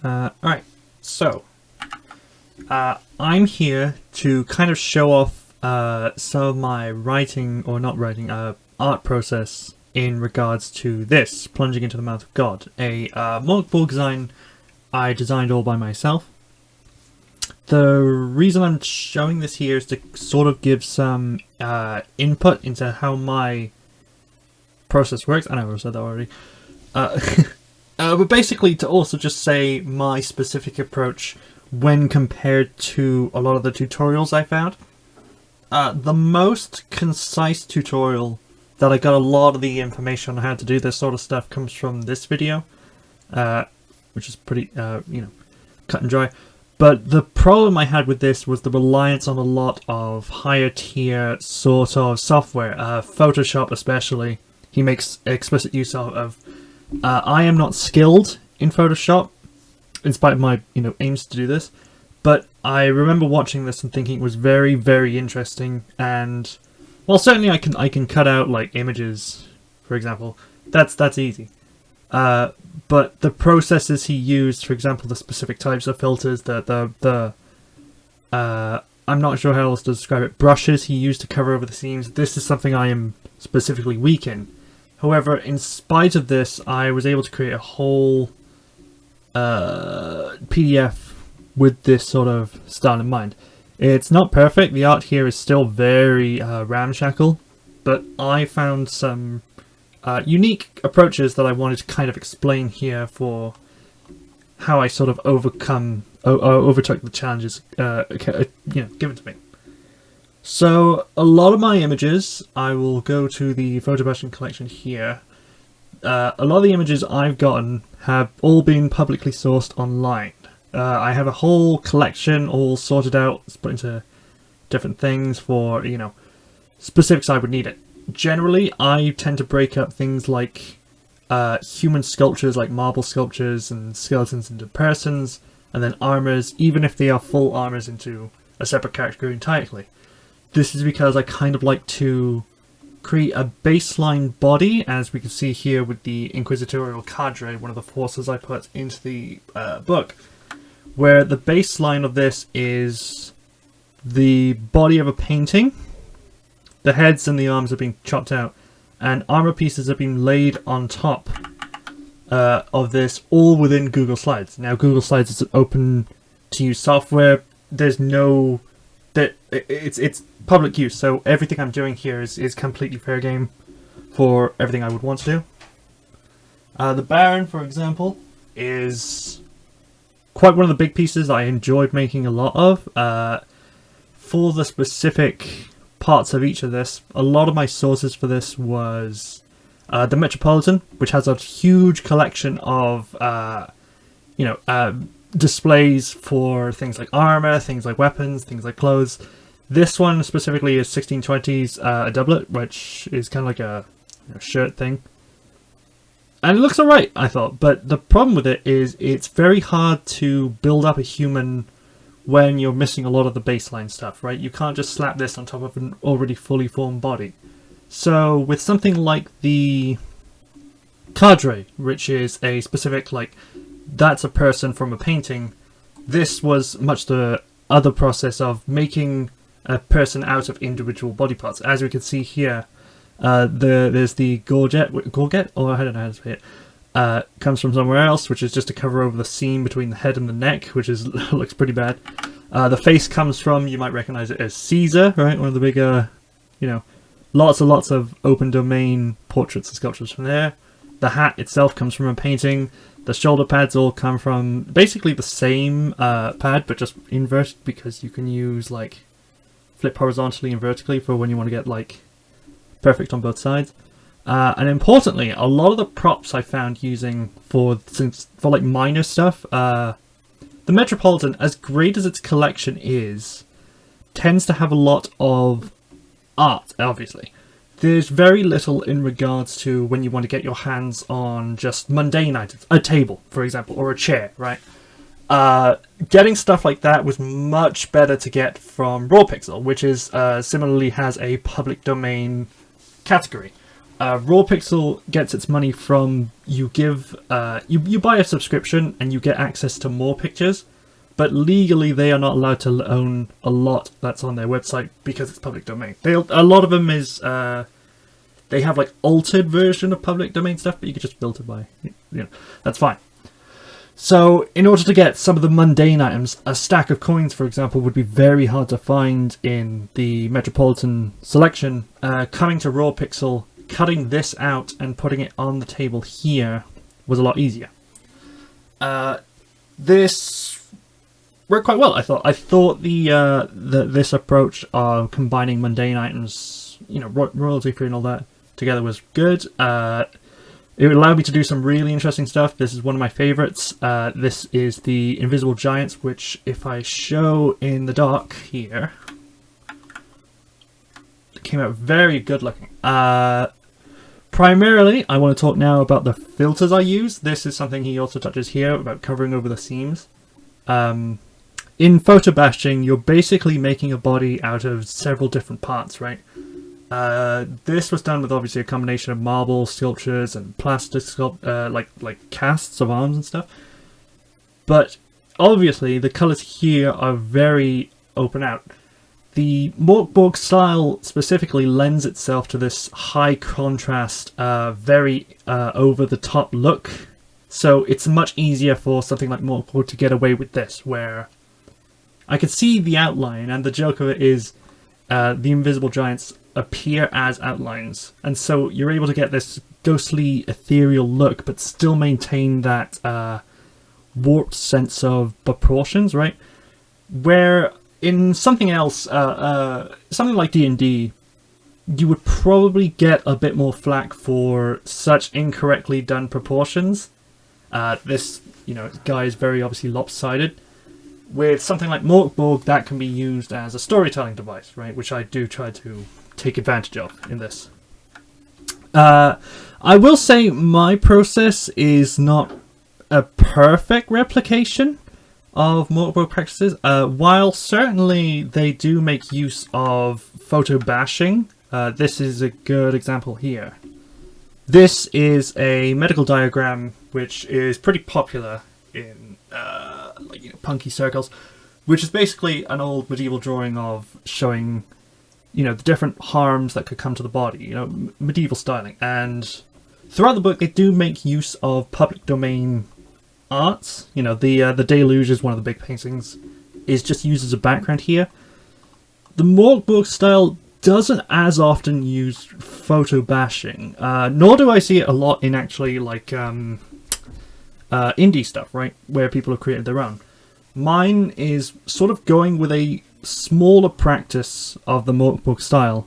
Alright, so I'm here to kind of show off some of my writing, or not writing, art process in regards to this, Plunging into the Mouth of God, a Mork Borg design I designed all by myself. The reason I'm showing this here is to sort of give some input into how my process works. I know I said that already. But basically to also just say my specific approach when compared to a lot of the tutorials I found. The most concise tutorial that I got a lot of the information on how to do this sort of stuff comes from this video, which is pretty, cut and dry. But the problem I had with this was the reliance on a lot of higher tier sort of software, Photoshop especially. He makes explicit use of I am not skilled in Photoshop, in spite of my aims to do this, but I remember watching this and thinking it was very, very interesting. And well, certainly I can cut out like images, for example. That's easy. But the processes he used, for example, the specific types of filters, I'm not sure how else to describe it, brushes he used to cover over the seams. This is something I am specifically weak in. However, in spite of this, I was able to create a whole PDF with this sort of style in mind. It's not perfect. The art here is still very ramshackle, but I found some unique approaches that I wanted to kind of explain here for how I sort of overtook the challenges given to me. So a lot of my images, I will go to the photo brushing collection here. A lot of the images I've gotten have all been publicly sourced online. I have a whole collection all sorted out, split into different things for, specifics I would need it. Generally, I tend to break up things like human sculptures, like marble sculptures and skeletons, into persons, and then armors, even if they are full armors, into a separate category entirely. This is because I kind of like to create a baseline body, as we can see here with the Inquisitorial Cadre, one of the forces I put into the book, where the baseline of this is the body of a painting. The heads and the arms are being chopped out, and armor pieces have been laid on top of this, all within Google Slides. Now, Google Slides is an open to use software. There's no... It's public use, so everything I'm doing here is completely fair game for everything I would want to do. The Baron, for example, is quite one of the big pieces I enjoyed making a lot of. For the specific parts of each of this, a lot of my sources for this was the Metropolitan, which has a huge collection of displays for things like armor, things like weapons, things like clothes. This one specifically is 1620s, a doublet, which is kind of like a shirt thing. And it looks alright, I thought, but the problem with it is it's very hard to build up a human when you're missing a lot of the baseline stuff, right? You can't just slap this on top of an already fully formed body. So with something like the Cadre, which is a specific, that's a person from a painting, this was much the other process of making a person out of individual body parts. As we can see here, there's the gorget, or I don't know how to say it, comes from somewhere else, which is just a cover over the seam between the head and the neck, which is looks pretty bad. The face comes from, you might recognize it as Caesar, right? One of the big, lots and lots of open domain portraits and sculptures from there. The hat itself comes from a painting. The shoulder pads all come from basically the same pad, but just inverted, because you can use flip horizontally and vertically for when you want to get perfect on both sides. And importantly, a lot of the props I found using for minor stuff, the Metropolitan, as great as its collection is, tends to have a lot of art, obviously. There's very little in regards to when you want to get your hands on just mundane items. A table, for example, or a chair, right? Getting stuff like that was much better to get from RawPixel, which is similarly has a public domain category, Raw Pixel gets its money from you buy a subscription and you get access to more pictures, but legally they are not allowed to own a lot that's on their website because it's public domain. A lot of them is they have like altered version of public domain stuff, but you can just filter by, that's fine. So in order to get some of the mundane items, a stack of coins, for example, would be very hard to find in the Metropolitan selection. Coming to Raw Pixel, cutting this out and putting it on the table here was a lot easier. This worked quite well, I thought. I thought this approach of combining mundane items, royalty free and all that together was good. It allowed me to do some really interesting stuff. This is one of my favorites. This is the Invisible Giants, which if I show in the dock here, it came out very good looking. Primarily, I want to talk now about the filters I use. This is something he also touches here about covering over the seams. In photo bashing, you're basically making a body out of several different parts, right? This was done with obviously a combination of marble sculptures and plastic like casts of arms and stuff. But obviously the colors here are very open out. The Mork style specifically lends itself to this high contrast, very over the top look. So it's much easier for something like Mork to get away with this, where I could see the outline, and the joke of it is the Invisible Giants appear as outlines, and so you're able to get this ghostly ethereal look but still maintain that warped sense of proportions, right? Where in something else, something like D&D, you would probably get a bit more flack for such incorrectly done proportions. This guy is very obviously lopsided. With something like Mork, that can be used as a storytelling device, right? Which I do try to take advantage of in this. I will say my process is not a perfect replication of Mork practices. While certainly they do make use of photo bashing, this is a good example here. This is a medical diagram which is pretty popular in punky circles, which is basically an old medieval drawing of showing the different harms that could come to the body, medieval styling. And throughout the book, they do make use of public domain arts. The Deluge is one of the big paintings, is just used as a background here. The Mork style doesn't as often use photo bashing, nor do I see it a lot in actually like indie stuff, right, where people have created their own. Mine is sort of going with a smaller practice of the Mork style,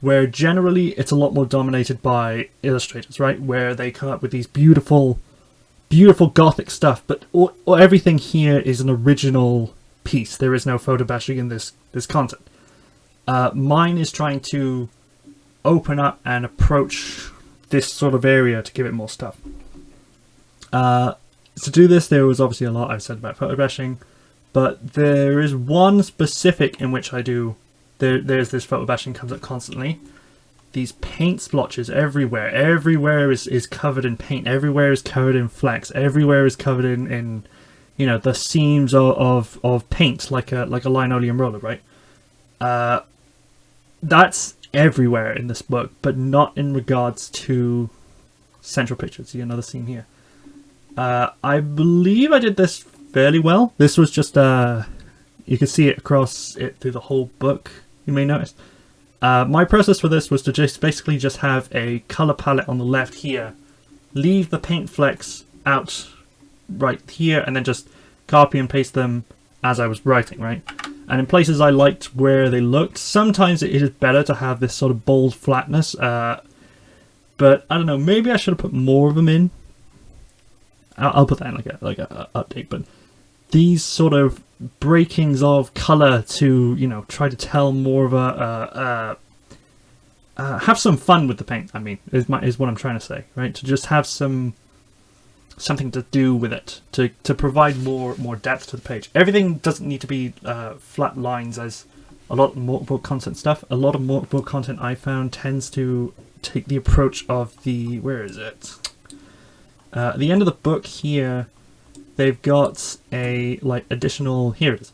where generally it's a lot more dominated by illustrators, right, where they come up with these beautiful gothic stuff, but everything here is an original piece. There is no photo bashing in this content. Mine is trying to open up and approach this sort of area to give it more stuff. To do this, there was obviously a lot I've said about photo bashing, but there is one specific in which I do. There's this photo bashing comes up constantly. These paint splotches everywhere. Everywhere is covered in paint. Everywhere is covered in flecks. Everywhere is covered in the seams of paint, like a linoleum roller, right? That's everywhere in this book, but not in regards to central pictures. See another scene here. I believe I did this fairly well. This was just you can see it across it through the whole book, you may notice. My process for this was to basically just have a color palette on the left here, leave the paint flecks out right here, and then just copy and paste them as I was writing, right? And in places I liked where they looked, sometimes it is better to have this sort of bold flatness, but I don't know, maybe I should have put more of them in. I'll put that in like a update, but these sort of breakings of color to try to tell more of a have some fun with the paint. I mean, is what I'm trying to say, right? To just have something to do with it, to provide more depth to the page. Everything doesn't need to be flat lines as a lot of Mork content stuff. A lot of Mork content I found tends to take the approach of the, where is it? At the end of the book here, they've got a like additional, here it is.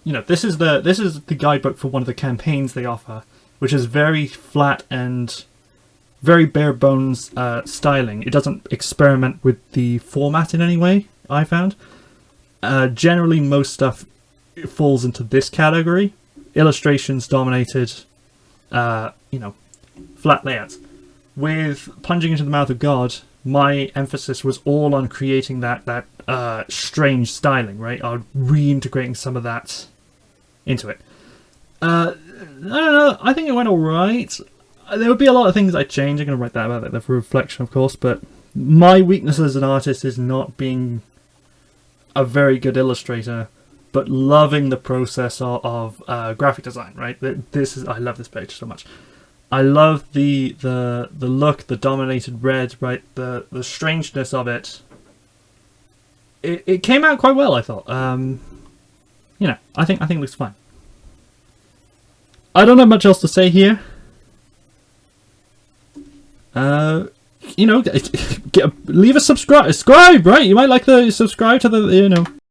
You know, this is the guidebook for one of the campaigns they offer, which is very flat and very bare bones styling. It doesn't experiment with the format in any way, I found. Generally, most stuff falls into this category. Illustrations dominated, you know, flat layouts. With Plunging into the Mouth of God, my emphasis was all on creating that strange styling, right? Reintegrating some of that into it. I don't know, I think it went alright. There would be a lot of things I'd change. I'm going to write that about that for reflection, of course, but my weakness as an artist is not being a very good illustrator, but loving the process of graphic design, right? I love this page so much. I love the look, the dominated red, right? The strangeness of it. It came out quite well, I thought. You know, I think it looks fine. I don't have much else to say here. You know, leave a subscribe, right? You might like the subscribe to the, you know.